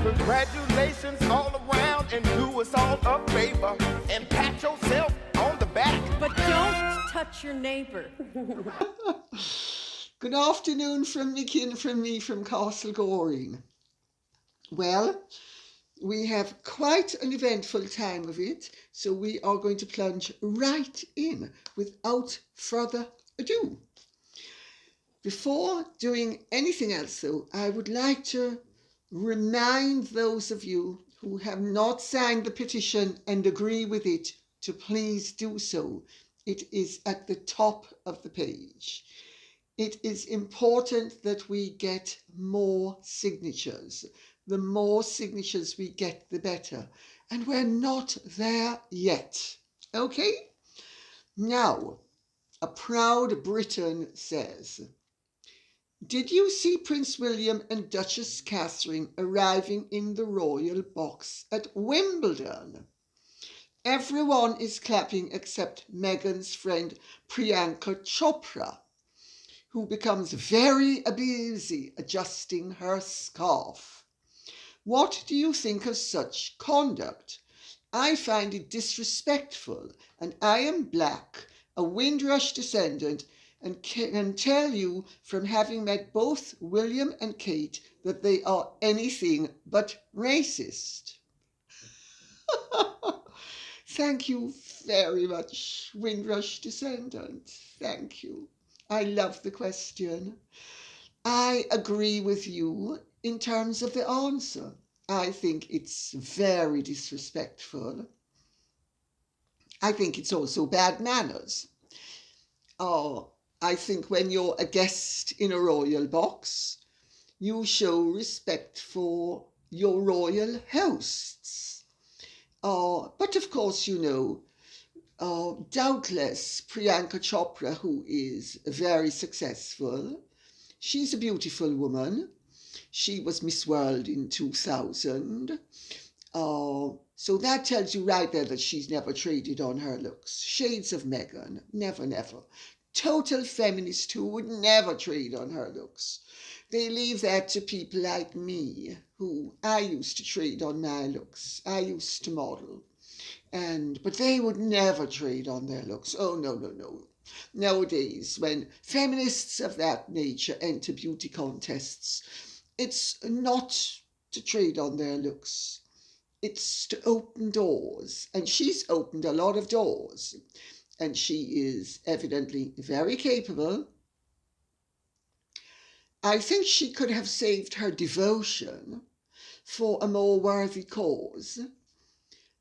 Congratulations all around and do us all a favor and pat yourself on the back. But don't touch your neighbour. Good afternoon from Nicky and from me from Castle Goring. Well, we have quite an eventful time of it, so we are going to plunge right in without further ado. Before doing anything else, though, I would like to remind those of you who have not signed the petition and agree with it to please do so. It is at the top of the page. It is important that we get more signatures. The more signatures we get, the better. And we're not there yet. Okay? Now, a proud Briton says, did you see Prince William and Duchess Catherine arriving in the royal box at Wimbledon? Everyone is clapping except Meghan's friend Priyanka Chopra, who becomes very busy adjusting her scarf. What do you think of such conduct? I find it disrespectful, and I am black, a Windrush descendant, and can tell you from having met both William and Kate that they are anything but racist. Thank you very much, Windrush descendant. Thank you. I love the question. I agree with you in terms of the answer. I think it's very disrespectful. I think it's also bad manners. I think when you're a guest in a royal box, you show respect for your royal hosts. But of course, you know, doubtless Priyanka Chopra, who is very successful, she's a beautiful woman. She was Miss World in 2000. So that tells you right there that she's never traded on her looks. Shades of Meghan, never, never. Total feminist who would never trade on her looks. They leave that to people like me, who I used to trade on my looks. I used to model. But they would never trade on their looks. Oh, no, no, no. Nowadays, when feminists of that nature enter beauty contests, it's not to trade on their looks. It's to open doors. And she's opened a lot of doors. And she is evidently very capable. I think she could have saved her devotion for a more worthy cause.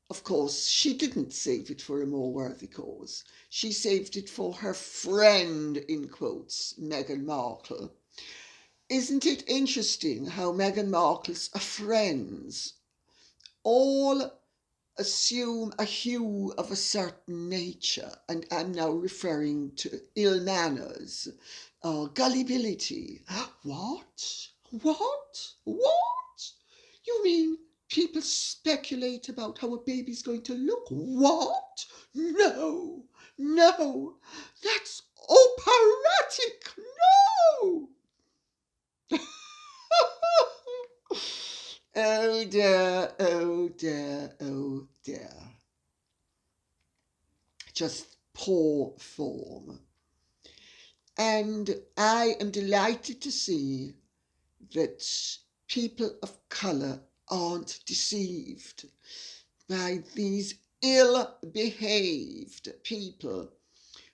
Of course, she didn't save it for a more worthy cause. She saved it for her friend, in quotes, Meghan Markle. Isn't it interesting how Meghan Markle's friends all assume a hue of a certain nature, and I'm now referring to ill manners, gullibility. What? You mean people speculate about how a baby's going to look? What? No, that's operatic, no! Oh dear, oh dear, oh dear. Just poor form. And I am delighted to see that people of colour aren't deceived by these ill-behaved people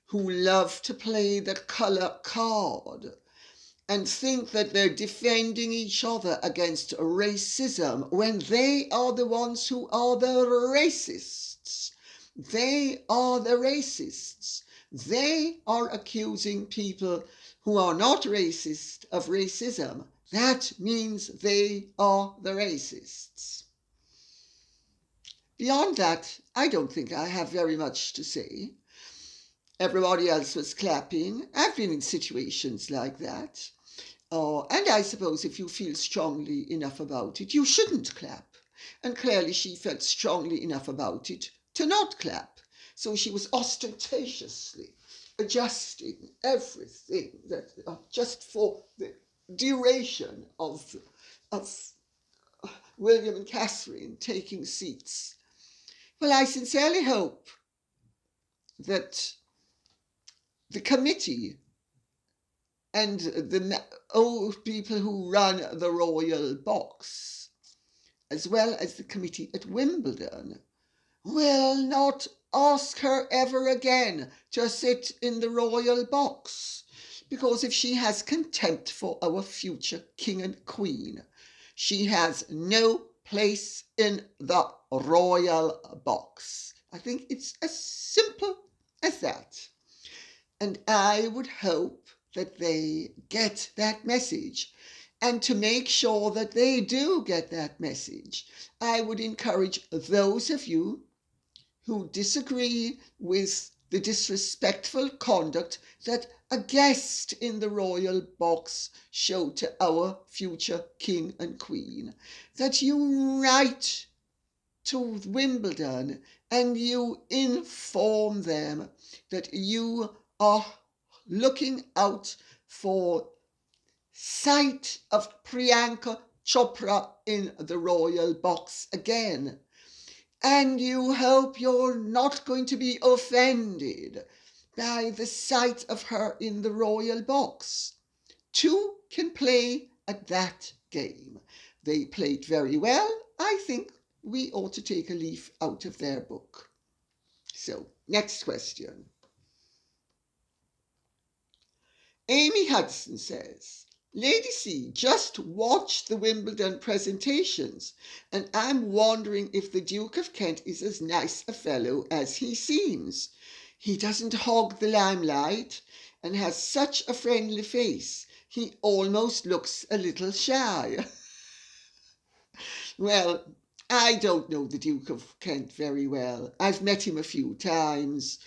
who love to play the colour card and think that they're defending each other against racism when they are the ones who are the racists. They are the racists. They are accusing people who are not racist of racism. That means they are the racists. Beyond that, I don't think I have very much to say. Everybody else was clapping. I've been in situations like that. And I suppose if you feel strongly enough about it, you shouldn't clap. And clearly she felt strongly enough about it to not clap. So she was ostentatiously adjusting everything that just for the duration of William and Catherine taking seats. Well, I sincerely hope that the committee and the old people who run the royal box, as well as the committee at Wimbledon, will not ask her ever again to sit in the royal box, because if she has contempt for our future king and queen, she has no place in the royal box. I think it's as simple as that. And I would hope that they get that message. And to make sure that they do get that message, I would encourage those of you who disagree with the disrespectful conduct that a guest in the royal box showed to our future king and queen, that you write to Wimbledon and you inform them that you are looking out for sight of Priyanka Chopra in the royal box again. And you hope you're not going to be offended by the sight of her in the royal box. Two can play at that game. They played very well. I think we ought to take a leaf out of their book. So, next question. Amy Hudson says, Lady C just watched the Wimbledon presentations and I'm wondering if the Duke of Kent is as nice a fellow as he seems. He doesn't hog the limelight and has such a friendly face. He almost looks a little shy. Well, I don't know the Duke of Kent very well. I've met him a few times.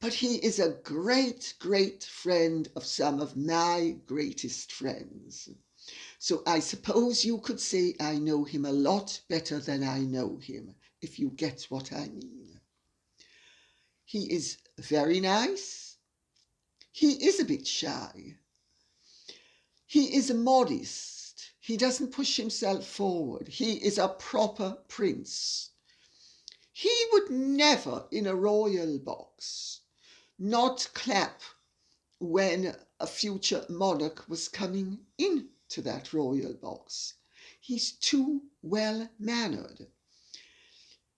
But he is a great, great friend of some of my greatest friends. So I suppose you could say I know him a lot better than I know him, if you get what I mean. He is very nice. He is a bit shy. He is modest. He doesn't push himself forward. He is a proper prince. He would never, in a royal box, not clap when a future monarch was coming into that royal box. He's too well-mannered.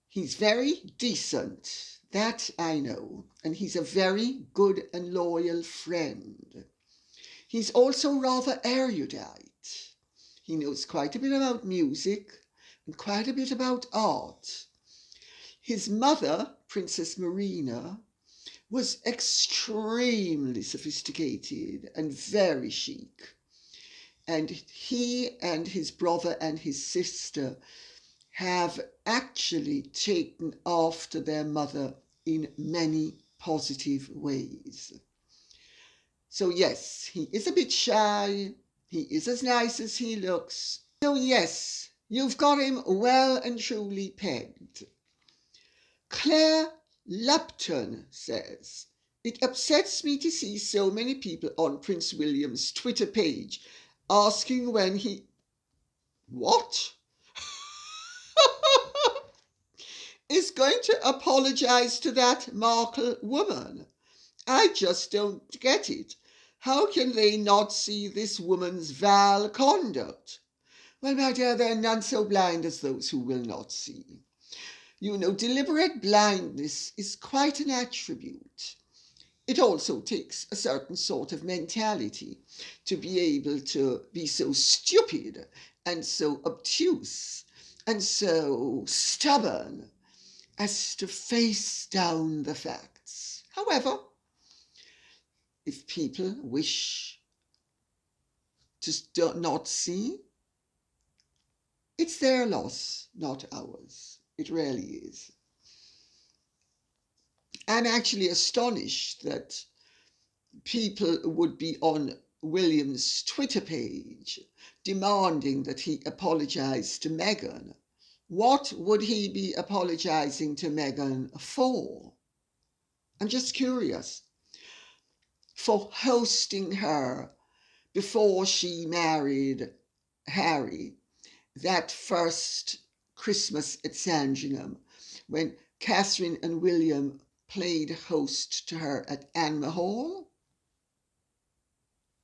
He's very decent, that I know, and he's a very good and loyal friend. He's also rather erudite. He knows quite a bit about music and quite a bit about art. His mother, Princess Marina, was extremely sophisticated and very chic. And he and his brother and his sister have actually taken after their mother in many positive ways. So yes, he is a bit shy. He is as nice as he looks. So yes, you've got him well and truly pegged. Claire Lupton says, it upsets me to see so many people on Prince William's Twitter page asking when he... What? is going to apologise to that Markle woman. I just don't get it. How can they not see this woman's vile conduct? Well, my dear, they're none so blind as those who will not see. You know, deliberate blindness is quite an attribute. It also takes a certain sort of mentality to be able to be so stupid and so obtuse and so stubborn as to face down the facts. However, if people wish to not see, it's their loss, not ours. It really is. I'm actually astonished that people would be on William's Twitter page demanding that he apologise to Meghan. What would he be apologising to Meghan for? I'm just curious. For hosting her before she married Harry that first Christmas at Sandringham when Catherine and William played host to her at Anma Hall?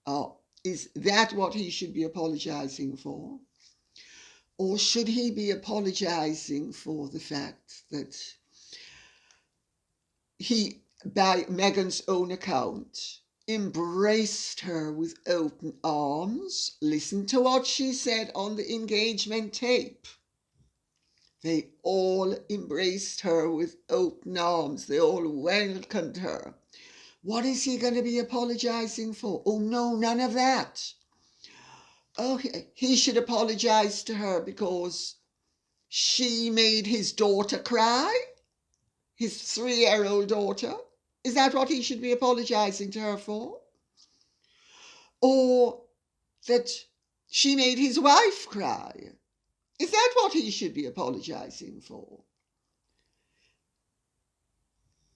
Oh, is that what he should be apologising for? Or should he be apologising for the fact that he, by Meghan's own account, embraced her with open arms? Listen to what she said on the engagement tape. They all embraced her with open arms. They all welcomed her. What is he going to be apologising for? Oh no, none of that. Oh, he should apologise to her because she made his daughter cry? His 3-year-old daughter? Is that what he should be apologising to her for? Or that she made his wife cry? Is that what he should be apologising for?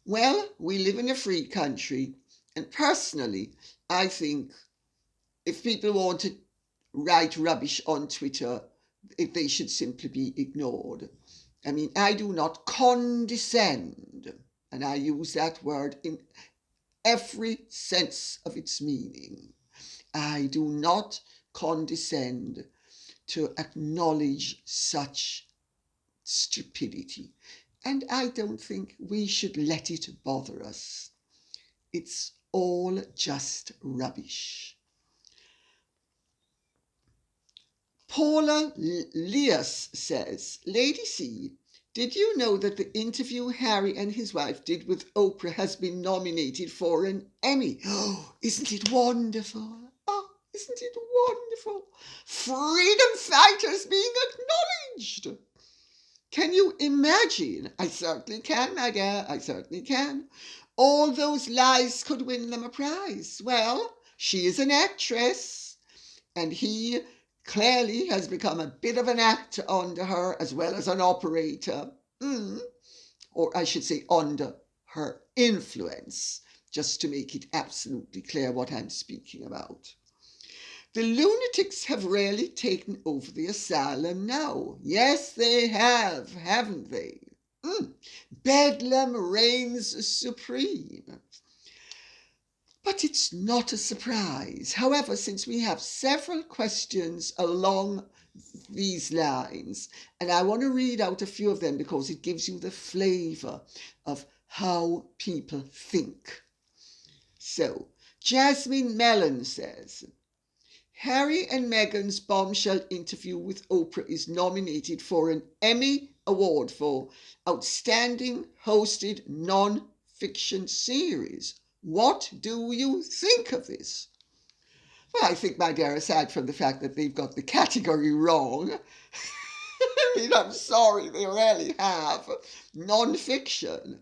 Well, we live in a free country, and personally, I think if people want to write rubbish on Twitter, they should simply be ignored. I mean, I do not condescend, and I use that word in every sense of its meaning. I do not condescend to acknowledge such stupidity. And I don't think we should let it bother us. It's all just rubbish. Paula Leas says, Lady C, did you know that the interview Harry and his wife did with Oprah has been nominated for an Emmy? Oh, isn't it wonderful? Oh, isn't it wonderful? Freedom fighters being acknowledged. Can you imagine? I certainly can, my dear, I certainly can. All those lies could win them a prize. Well, she is an actress, and he clearly has become a bit of an actor under her as well as an operator. Or I should say under her influence, just to make it absolutely clear what I'm speaking about. The lunatics have really taken over the asylum now. Yes, they have, haven't they? Bedlam reigns supreme. But it's not a surprise. However, since we have several questions along these lines, and I want to read out a few of them because it gives you the flavour of how people think. So, Jasmine Mellon says, Harry and Meghan's bombshell interview with Oprah is nominated for an Emmy Award for Outstanding Hosted Non-Fiction Series. What do you think of this? Well, I think, my dear, aside from the fact that they've got the category wrong, I mean, I'm sorry, they really have. Non-fiction.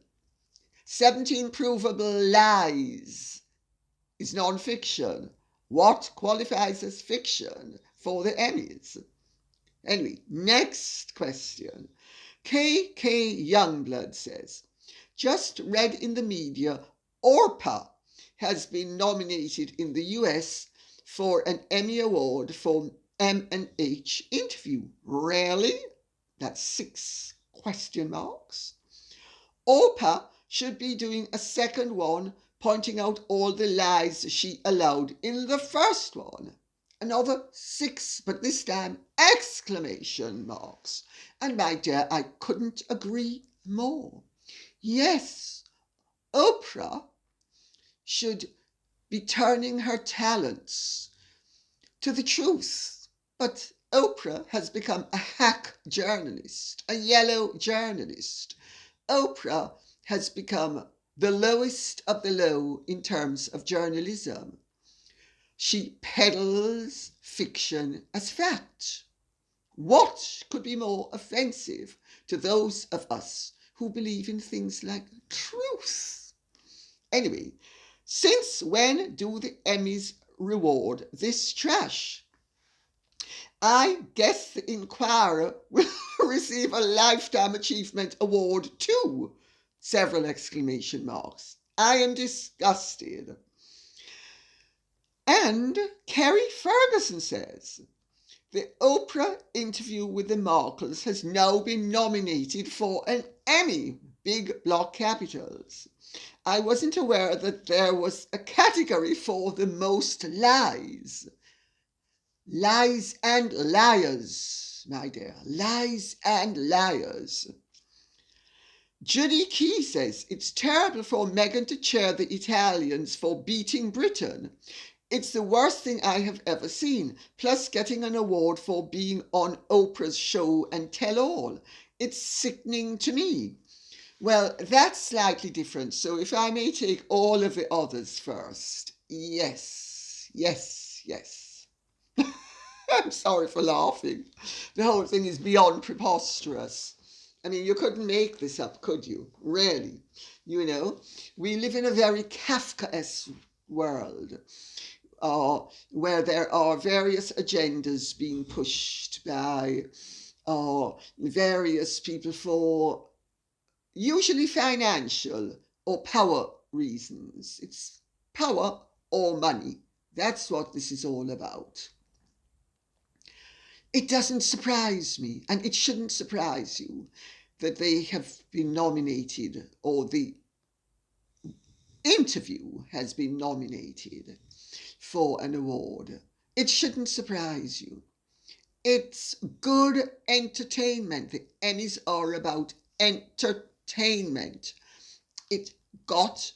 17 provable lies is non-fiction. What qualifies as fiction for the Emmys? Anyway, next question. KK Youngblood says, just read in the media, Oprah has been nominated in the US for an Emmy Award for M&H interview. Really? That's 6 question marks. Oprah should be doing a second one, pointing out all the lies she allowed in the first one. Another 6, but this time exclamation marks. And my dear, I couldn't agree more. Yes, Oprah should be turning her talents to the truth. But Oprah has become a hack journalist, a yellow journalist. Oprah has become the lowest of the low in terms of journalism. She peddles fiction as fact. What could be more offensive to those of us who believe in things like truth? Anyway, since when do the Emmys reward this trash? I guess the Inquirer will receive a Lifetime Achievement Award too. Several exclamation marks. I am disgusted. And Kerry Ferguson says, The Oprah interview with the Markles has now been nominated for an Emmy, big block capitals. I wasn't aware that there was a category for the most lies. Lies and liars, my dear. Lies and liars. Judy Key says it's terrible for Meghan to chair the Italians for beating Britain. It's the worst thing I have ever seen, plus getting an award for being on Oprah's show and tell all. It's sickening to me. Well, that's slightly different, so if I may take all of the others first. Yes. I'm sorry for laughing. The whole thing is beyond preposterous. I mean, you couldn't make this up, could you? Really? You know, we live in a very Kafkaesque world. Where there are various agendas being pushed by various people for usually financial or power reasons. It's power or money. That's what this is all about. It doesn't surprise me, and it shouldn't surprise you, that they have been nominated, or the interview has been nominated for an award. It shouldn't surprise you. It's good entertainment. The Emmys are about entertainment. It got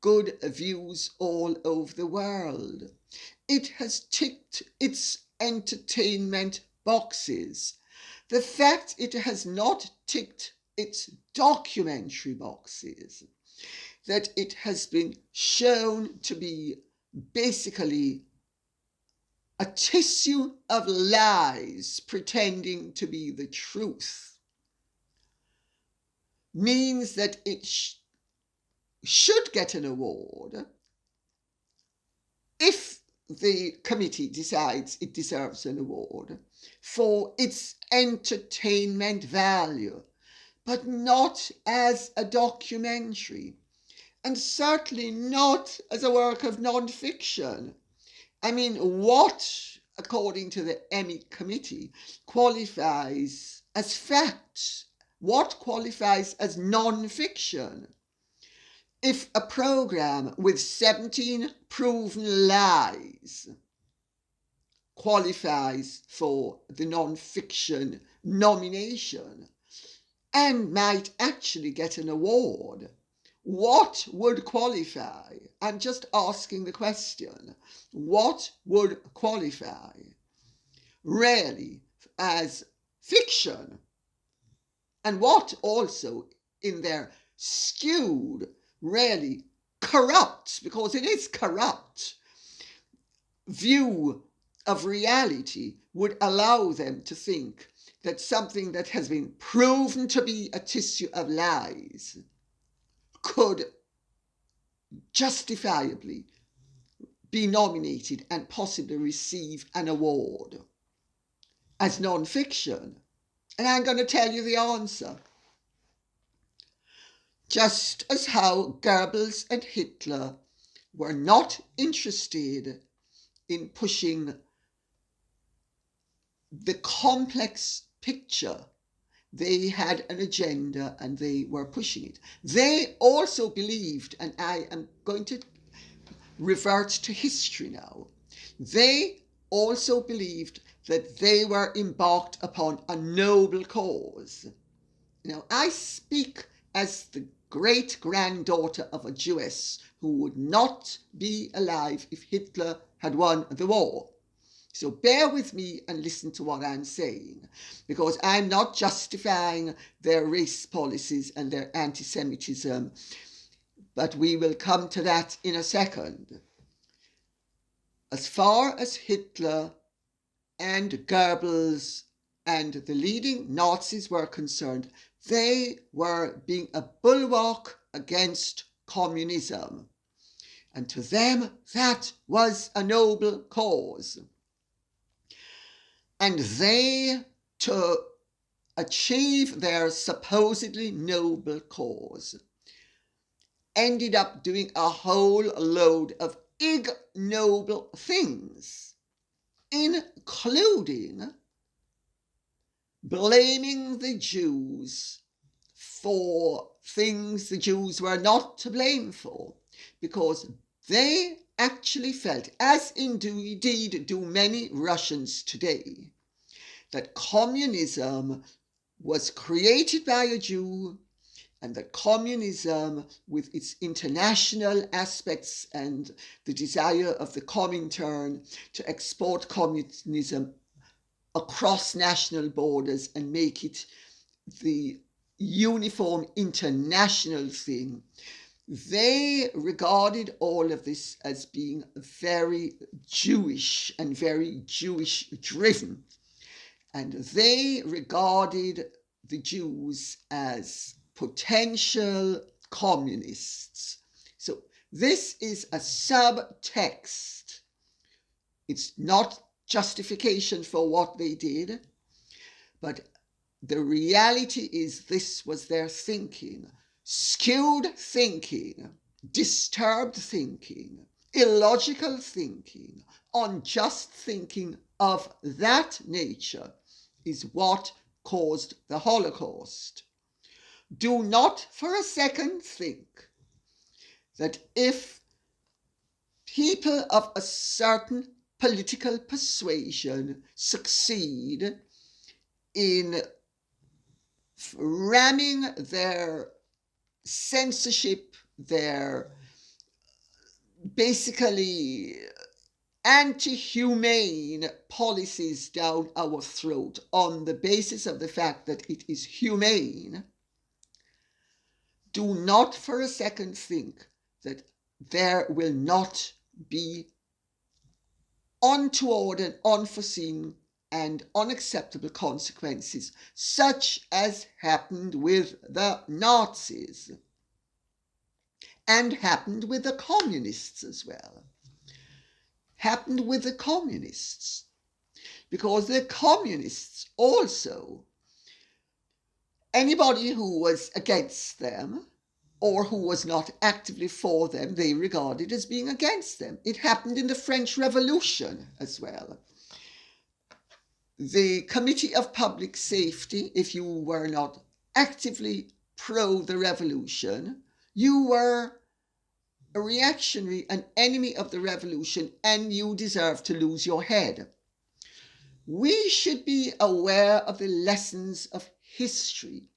good views all over the world. It has ticked its entertainment boxes. The fact it has not ticked its documentary boxes, that it has been shown to be basically a tissue of lies pretending to be the truth, means that it should get an award if the committee decides it deserves an award for its entertainment value, but not as a documentary, and certainly not as a work of non-fiction. I mean, what, according to the Emmy committee, qualifies as fact? What qualifies as non-fiction? If a programme with 17 proven lies qualifies for the non-fiction nomination and might actually get an award, what would qualify? I'm just asking the question. What would qualify really as fiction? And what also in their skewed, really corrupt, because it is corrupt, view of reality would allow them to think that something that has been proven to be a tissue of lies could justifiably be nominated and possibly receive an award as non-fiction? And I'm going to tell you the answer. Just as how Goebbels and Hitler were not interested in pushing the complex picture, they had an agenda and they were pushing it. They also believed, and I am going to revert to history now, they also believed that they were embarked upon a noble cause. Now, I speak as the great-granddaughter of a Jewess who would not be alive if Hitler had won the war. So bear with me and listen to what I'm saying, because I'm not justifying their race policies and their anti-Semitism, but we will come to that in a second. As far as Hitler and Goebbels and the leading Nazis were concerned, they were being a bulwark against communism. And to them, that was a noble cause. And they, to achieve their supposedly noble cause, ended up doing a whole load of ignoble things. including blaming the Jews for things the Jews were not to blame for, because they actually felt, as indeed do many Russians today, that communism was created by a Jew, and that communism, with its international aspects and the desire of the Comintern to export communism across national borders and make it the uniform international thing, they regarded all of this as being very Jewish and very Jewish driven. And they regarded the Jews as potential communists. So this is a subtext. It's not justification for what they did, but the reality is this was their thinking. Skewed thinking, disturbed thinking, illogical thinking, unjust thinking of that nature is what caused the Holocaust. Do not for a second think that if people of a certain political persuasion succeed in ramming their censorship, their basically anti-humane policies down our throat on the basis of the fact that it is humane, do not for a second think that there will not be untoward and unforeseen and unacceptable consequences, such as happened with the Nazis and happened with the communists as well. Happened with the communists, because the communists also, anybody who was against them or who was not actively for them, they regarded as being against them. It happened in the French Revolution as well. The Committee of Public Safety, if you were not actively pro the revolution, you were a reactionary, an enemy of the revolution, and you deserve to lose your head. We should be aware of the lessons of history.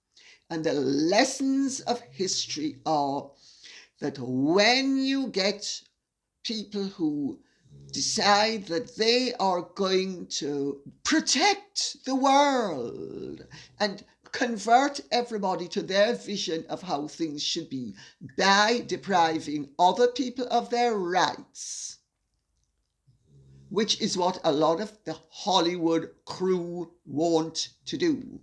And the lessons of history are that when you get people who decide that they are going to protect the world and convert everybody to their vision of how things should be by depriving other people of their rights, which is what a lot of the Hollywood crew want to do.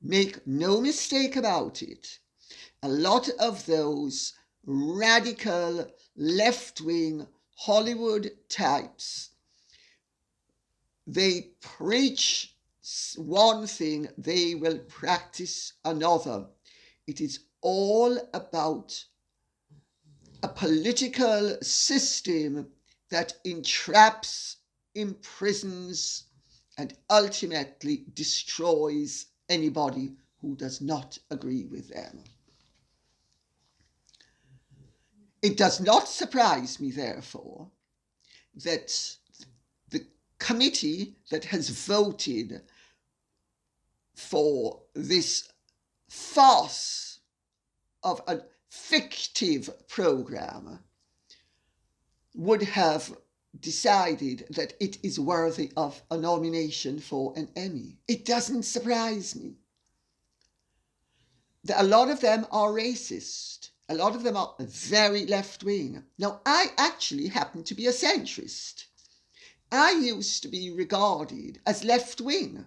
Make no mistake about it. A lot of those radical left-wing Hollywood types, they preach one thing, they will practice another. It is all about a political system that entraps, imprisons, and ultimately destroys anybody who does not agree with them. It does not surprise me, therefore, that the committee that has voted for this farce of a fictive program would have decided that it is worthy of a nomination for an Emmy. It doesn't surprise me. A lot of them are racist. A lot of them are very left-wing. Now, I actually happen to be a centrist. I used to be regarded as left-wing.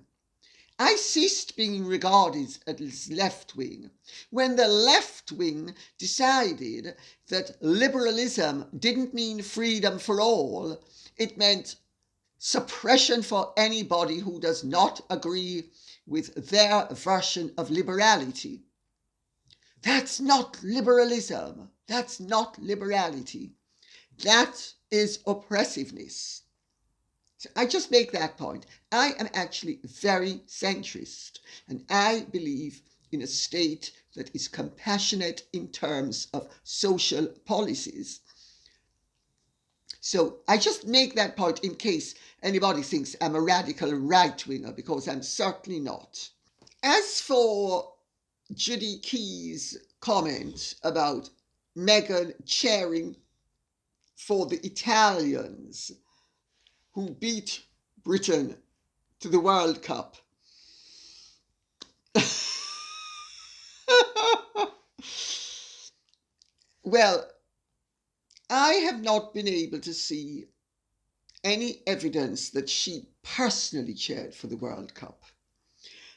I ceased being regarded as left-wing when the left-wing decided that liberalism didn't mean freedom for all. It meant suppression for anybody who does not agree with their version of liberality. That's not liberalism. That's not liberality. That is oppressiveness. So I just make that point. I am actually very centrist, and I believe in a state that is compassionate in terms of social policies. So I just make that point in case anybody thinks I'm a radical right-winger, because I'm certainly not. As for Judy Key's comment about Meghan cheering for the Italians who beat Britain to the World Cup. Well, I have not been able to see any evidence that she personally cheered for the World Cup.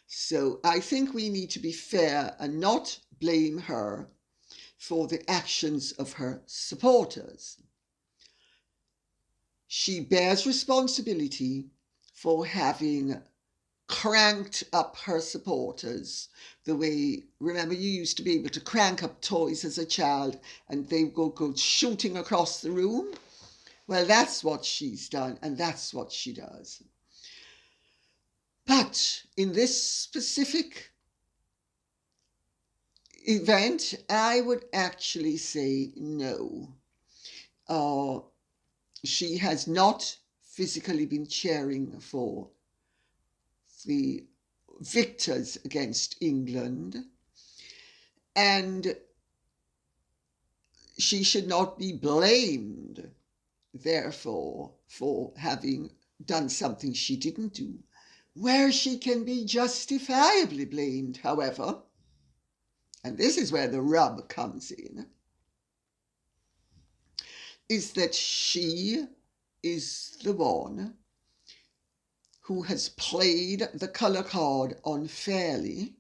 So I think we need to be fair and not blame her for the actions of her supporters. She bears responsibility for having cranked up her supporters the way, remember, you used to be able to crank up toys as a child and they would go shooting across the room? Well, that's what she's done, and that's what she does. But in this specific event, I would actually say no. She has not physically been cheering for the victors against England, and she should not be blamed, therefore, for having done something she didn't do. Where she can be justifiably blamed, however, and this is where the rub comes in, is that she is the one who has played the colour card unfairly,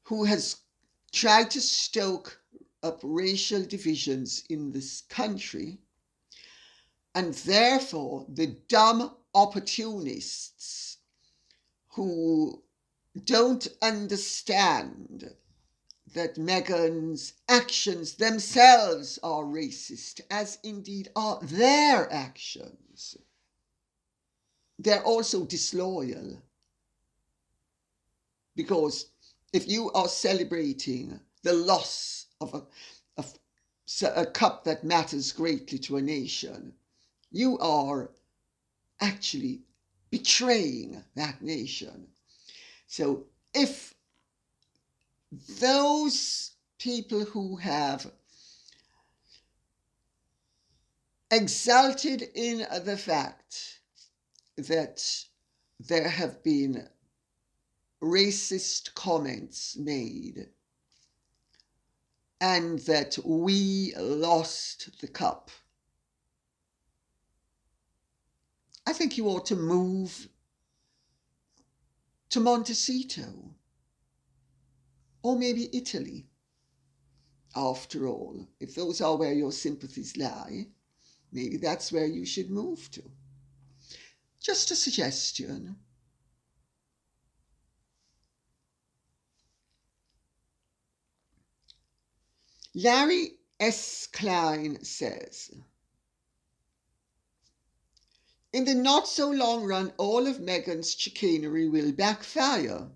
who has tried to stoke up racial divisions in this country, and therefore the dumb opportunists who don't understand that Meghan's actions themselves are racist, as indeed are their actions. They're also disloyal, because if you are celebrating the loss of a cup that matters greatly to a nation, you are actually betraying that nation. So if those people who have exulted in the fact that there have been racist comments made and that we lost the cup, I think you ought to move to Montecito, or maybe Italy. After all, if those are where your sympathies lie, maybe that's where you should move to. Just a suggestion. Larry S. Klein says, in the not so long run, all of Meghan's chicanery will backfire.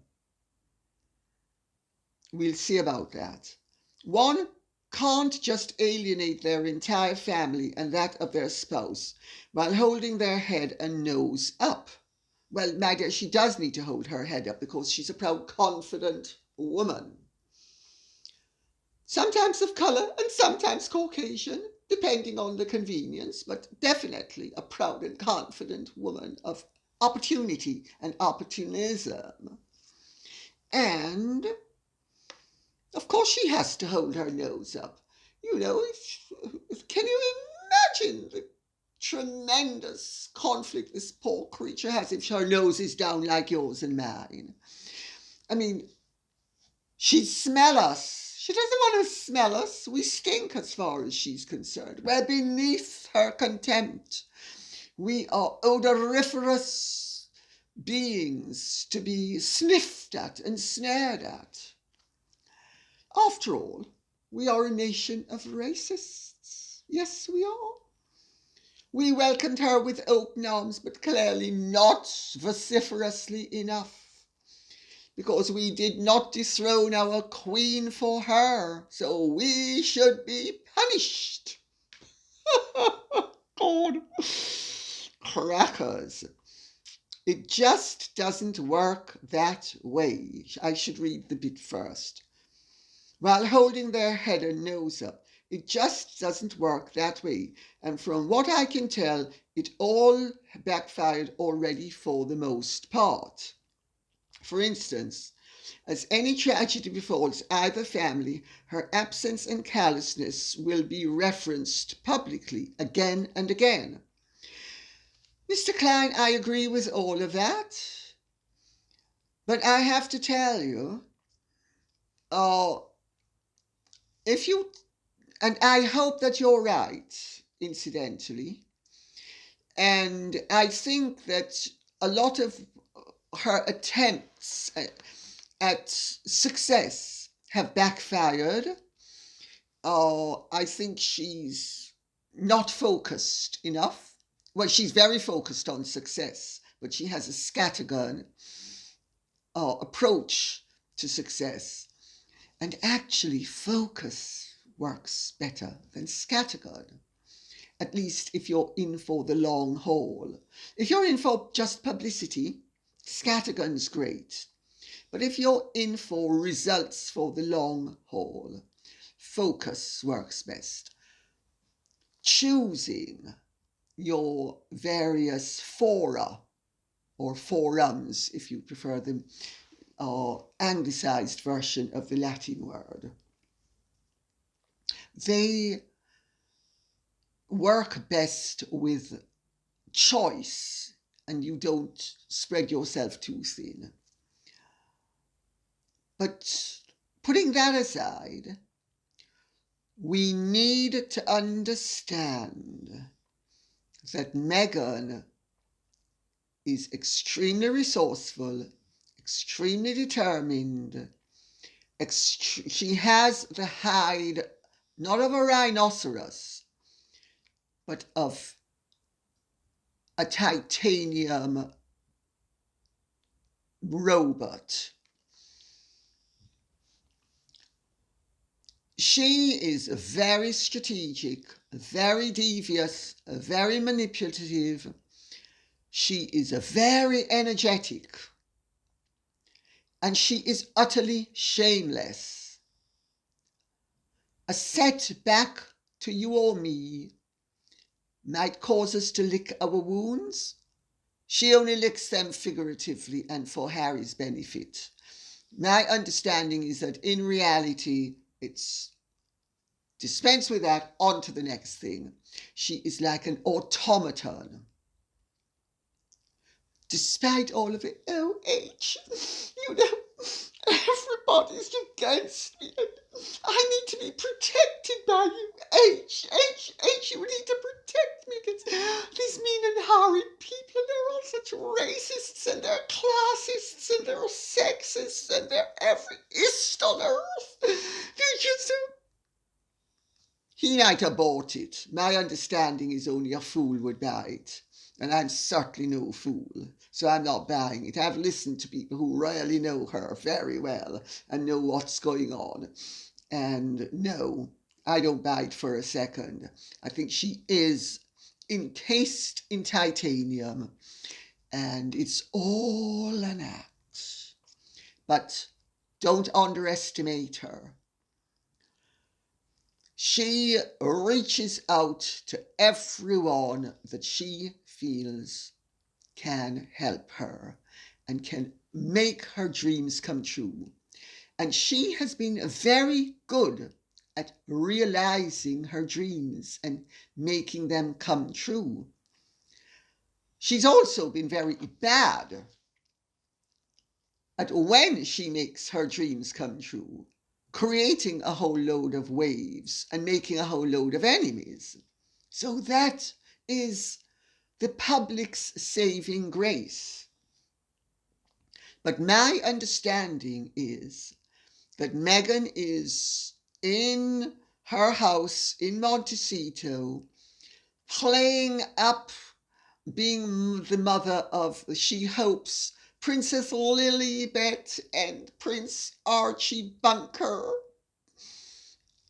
We'll see about that. One can't just alienate their entire family and that of their spouse while holding their head and nose up. Well, my dear, she does need to hold her head up because she's a proud, confident woman. Sometimes of colour and sometimes Caucasian, depending on the convenience, but definitely a proud and confident woman of opportunity and opportunism. And of course she has to hold her nose up. You know, can you imagine the tremendous conflict this poor creature has if her nose is down like yours and mine? I mean, she'd smell us. She doesn't want to smell us. We stink as far as she's concerned. We're beneath her contempt. We are odoriferous beings to be sniffed at and snared at. After all, we are a nation of racists. Yes, we are. We welcomed her with open arms, but clearly not vociferously enough, because we did not dethrone our queen for her, so we should be punished. God. Crackers. It just doesn't work that way. I should read the bit first. While holding their head and nose up, it just doesn't work that way. And from what I can tell, it all backfired already for the most part. For instance, as any tragedy befalls either family, her absence and callousness will be referenced publicly again and again. Mr. Klein, I agree with all of that. But I have to tell you, if you, and I hope that you're right, incidentally, and I think that a lot of her attempts at success have backfired. I think she's not focused enough. Well, she's very focused on success, but she has a scattergun approach to success. And actually, focus works better than scattergun. At least if you're in for the long haul. If you're in for just publicity, scattergun's great. But if you're in for results for the long haul, focus works best. Choosing your various fora, or forums if you prefer the anglicized version of the Latin word. They work best with choice, and you don't spread yourself too thin. But putting that aside, we need to understand that Meghan is extremely resourceful, extremely determined. She has the hide, not of a rhinoceros, but of a titanium robot. She is very strategic, very devious, very manipulative. She is very energetic. And she is utterly shameless. A setback to you or me might cause us to lick our wounds. She only licks them figuratively and for Harry's benefit. My understanding is that in reality, it's dispense with that, on to the next thing. She is like an automaton. Despite all of it, oh, H, you know, everybody's against me, and I need to be protected by you. H, you need to protect me against these mean and horrid people, and they're all such racists, and they're classists, and they're sexists, and they're every ist on earth. They're just so... He might have bought it. My understanding is only a fool would buy it. And I'm certainly no fool, so I'm not buying it. I've listened to people who really know her very well and know what's going on. And no, I don't buy it for a second. I think she is encased in titanium, and it's all an act. But don't underestimate her. She reaches out to everyone that she feels can help her and can make her dreams come true. And she has been very good at realizing her dreams and making them come true. She's also been very bad at when she makes her dreams come true, creating a whole load of waves and making a whole load of enemies. So that is the public's saving grace. But my understanding is that Meghan is in her house in Montecito playing up being the mother of, she hopes, Princess Lilibet and Prince Archie Bunker.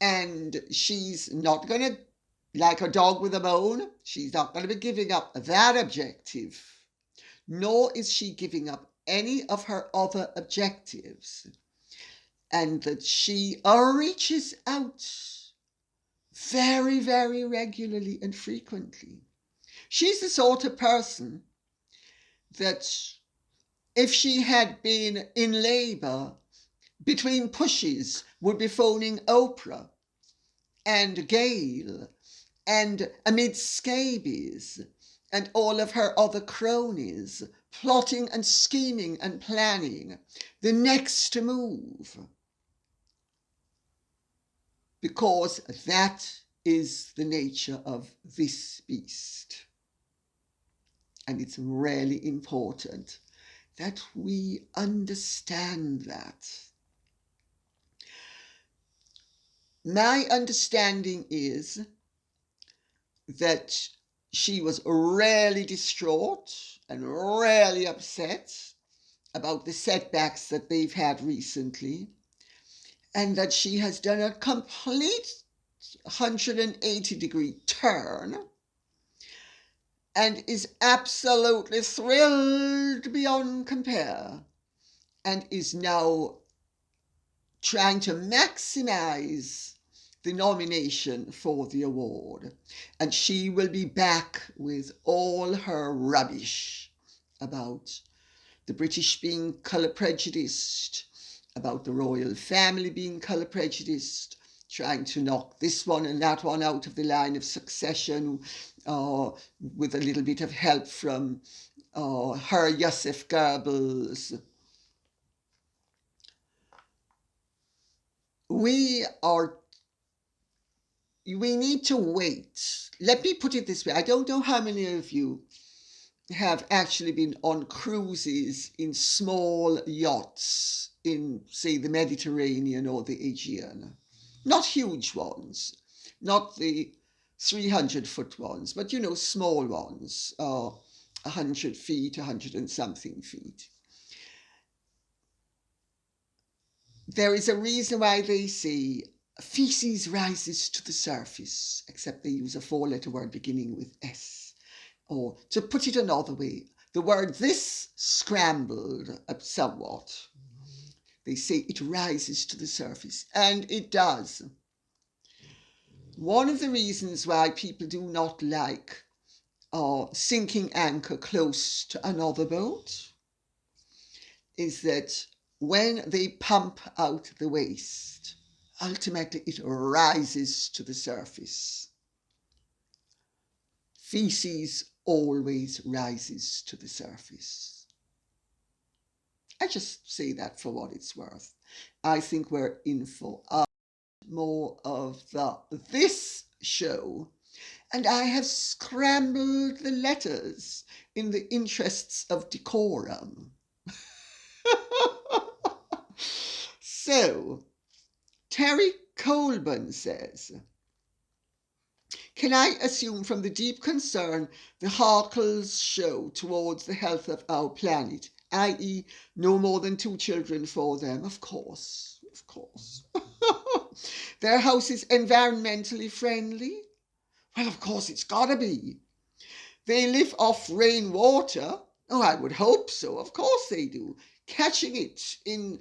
And she's not going to, like a dog with a bone, she's not going to be giving up that objective. Nor is she giving up any of her other objectives. And that she reaches out very, very regularly and frequently. She's the sort of person that if she had been in labour between pushes would be phoning Oprah and Gail and amid scabies and all of her other cronies, plotting and scheming and planning the next move. Because that is the nature of this beast. And it's really important that we understand that. My understanding is that she was really distraught and really upset about the setbacks that they've had recently, and that she has done a complete 180-degree turn and is absolutely thrilled beyond compare, and is now trying to maximize the nomination for the award. And she will be back with all her rubbish about the British being colour prejudiced, about the royal family being colour prejudiced, trying to knock this one and that one out of the line of succession with a little bit of help from her Joseph Goebbels. We need to wait. Let me put it this way. I don't know how many of you have actually been on cruises in small yachts in, say, the Mediterranean or the Aegean. Not huge ones, not the 300-foot ones, but, you know, small ones, 100 feet, 100 and something feet. There is a reason why they say feces rises to the surface, except they use a 4-letter word beginning with S. Or to put it another way, the word this scrambled up somewhat. They say it rises to the surface, and it does. One of the reasons why people do not like sinking anchor close to another boat is that when they pump out the waste, ultimately it rises to the surface. Feces always rises to the surface. I just say that for what it's worth. I think we're in for more of this show, and I have scrambled the letters in the interests of decorum. So, Terry Colburn says, can I assume from the deep concern the Harkles show towards the health of our planet, i.e. no more than 2 children for them? Of course, of course. Their house is environmentally friendly? Well, of course it's gotta be. They live off rainwater? Oh, I would hope so. Of course they do. Catching it in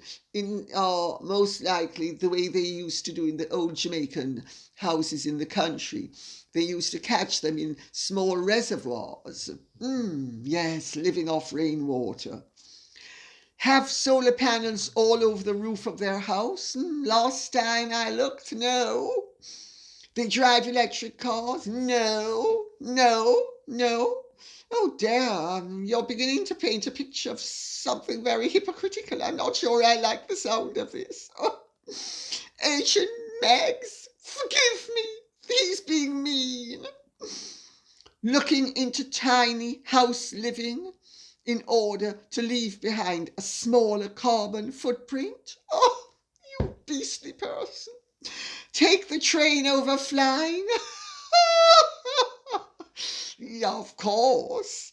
most likely the way they used to do in the old Jamaican houses in the country. They used to catch them in small reservoirs. Yes, living off rainwater. Have solar panels all over the roof of their house? Last time I looked, no. They drive electric cars? No. Oh dear, you're beginning to paint a picture of something very hypocritical. I'm not sure I like the sound of this. Oh, ancient Megs, forgive me. He's being mean. Looking into tiny house living in order to leave behind a smaller carbon footprint. Oh, you beastly person. Take the train over flying. Yeah, of course.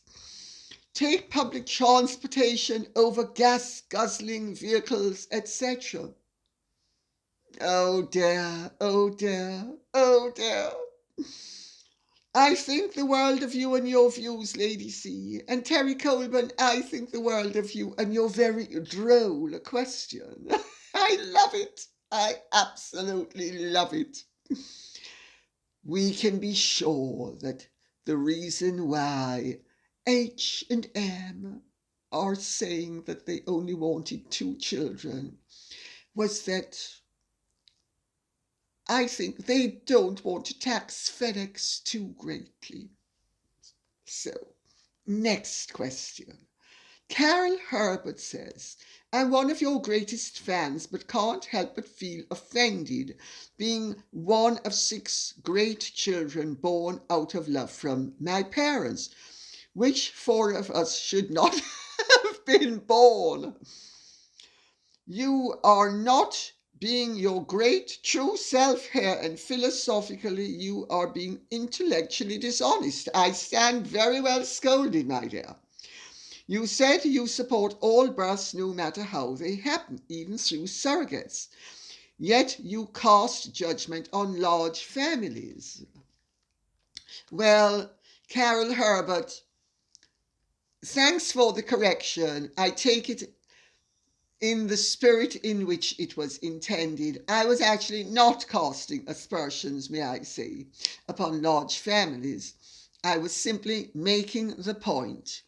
Take public transportation over gas-guzzling vehicles, etc. Oh dear, oh dear, oh dear. I think the world of you and your views, Lady C. And Terry Colburn, I think the world of you and your very droll question. I love it. I absolutely love it. We can be sure that the reason why H and M are saying that they only wanted 2 children was that I think they don't want to tax FedEx too greatly. So, next question. Carol Herbert says, I'm one of your greatest fans, but can't help but feel offended, being one of 6 great children born out of love from my parents, which 4 of us should not have been born. You are not being your great true self here, and philosophically you are being intellectually dishonest. I stand very well scolded, my dear. You said you support all births no matter how they happen, even through surrogates. Yet you cast judgment on large families. Well, Carol Herbert, thanks for the correction. I take it in the spirit in which it was intended. I was actually not casting aspersions, may I say, upon large families. I was simply making the point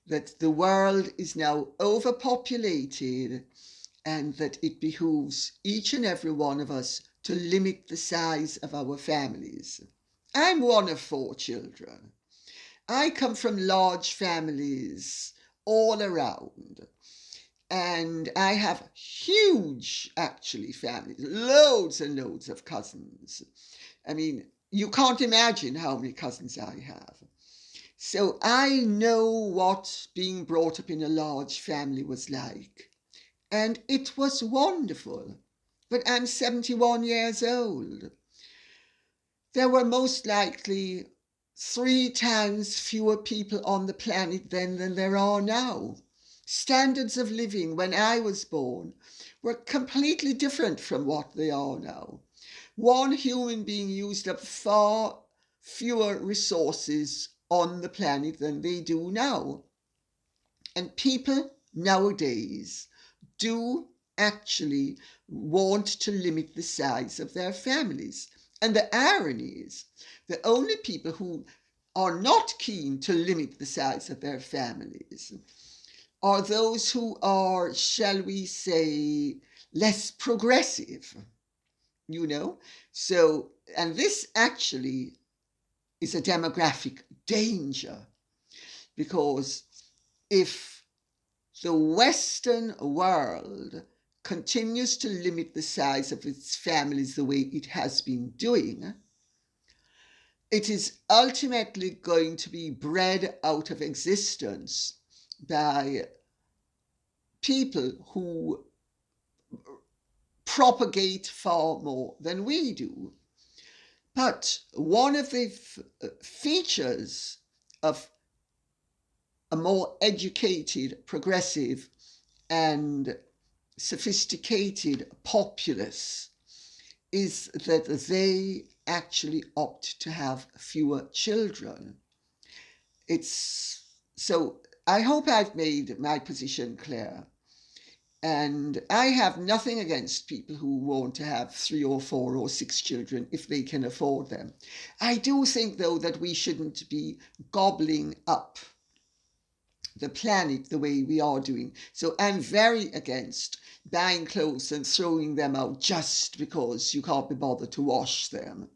that the world is now overpopulated and that it behooves each and every one of us to limit the size of our families. I'm one of 4 children. I come from large families all around. And I have huge, actually, families, loads and loads of cousins. I mean, you can't imagine how many cousins I have. So I know what being brought up in a large family was like. And it was wonderful. But I'm 71 years old. There were most likely 3 times fewer people on the planet then than there are now. Standards of living when I was born were completely different from what they are now. One human being used up far fewer resources on the planet than they do now. And people nowadays do actually want to limit the size of their families. And the irony is, the only people who are not keen to limit the size of their families are those who are, shall we say, less progressive, you know? So, and this actually is a demographic danger, because if the Western world continues to limit the size of its families the way it has been doing, it is ultimately going to be bred out of existence by people who propagate far more than we do. But one of the features of a more educated, progressive, and sophisticated populace is that they actually opt to have fewer children. It's so I hope I've made my position clear. And I have nothing against people who want to have 3 or 4 or 6 children if they can afford them. I do think, though, that we shouldn't be gobbling up the planet the way we are doing. So I'm very against buying clothes and throwing them out just because you can't be bothered to wash them.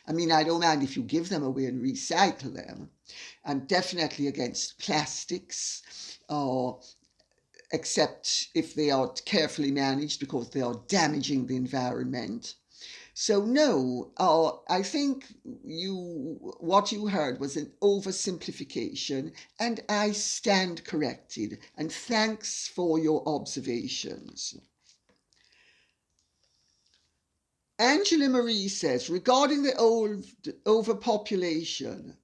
I mean, I don't mind if you give them away and recycle them. I'm definitely against plastics, except if they are carefully managed, because they are damaging the environment. So no, I think what you heard was an oversimplification, and I stand corrected. And thanks for your observations. Angela Marie says, regarding the overpopulation,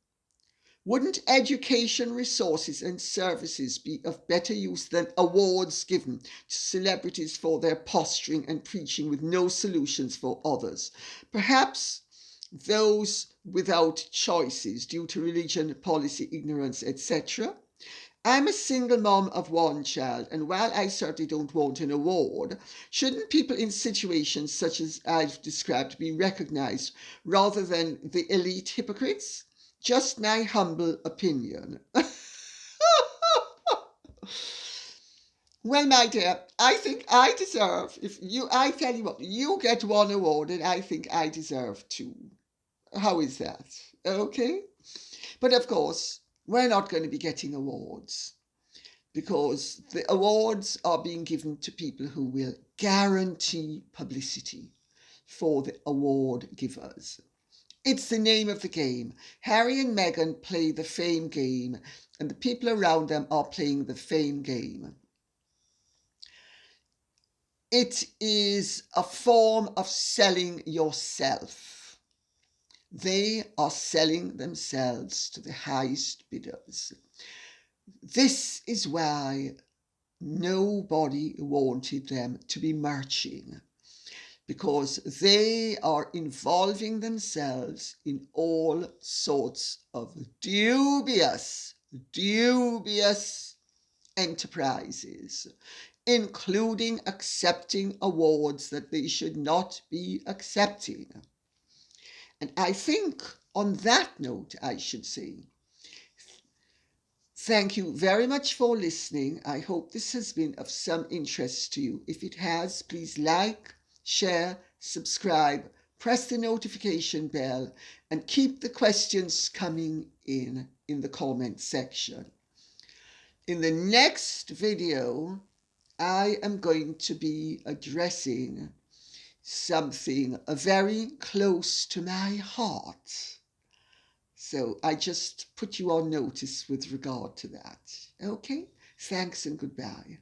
Wouldn't education resources and services be of better use than awards given to celebrities for their posturing and preaching with no solutions for others? Perhaps those without choices due to religion, policy, ignorance, etc. I'm a single mom of one child, and while I certainly don't want an award, shouldn't people in situations such as I've described be recognised rather than the elite hypocrites? Just my humble opinion. Well, my dear, I think I deserve, I tell you what, you get one award and I think I deserve two. How is that? Okay? But of course, we're not going to be getting awards because the awards are being given to people who will guarantee publicity for the award givers. It's the name of the game. Harry and Meghan play the fame game, and the people around them are playing the fame game. It is a form of selling yourself. They are selling themselves to the highest bidders. This is why nobody wanted them to be marching, because they are involving themselves in all sorts of dubious enterprises, including accepting awards that they should not be accepting. And I think on that note, I should say, thank you very much for listening. I hope this has been of some interest to you. If it has, please like, share, subscribe, press the notification bell, and keep the questions coming in the comment section. In the next video, I am going to be addressing something very close to my heart. So I just put you on notice with regard to that. Okay? Thanks and goodbye.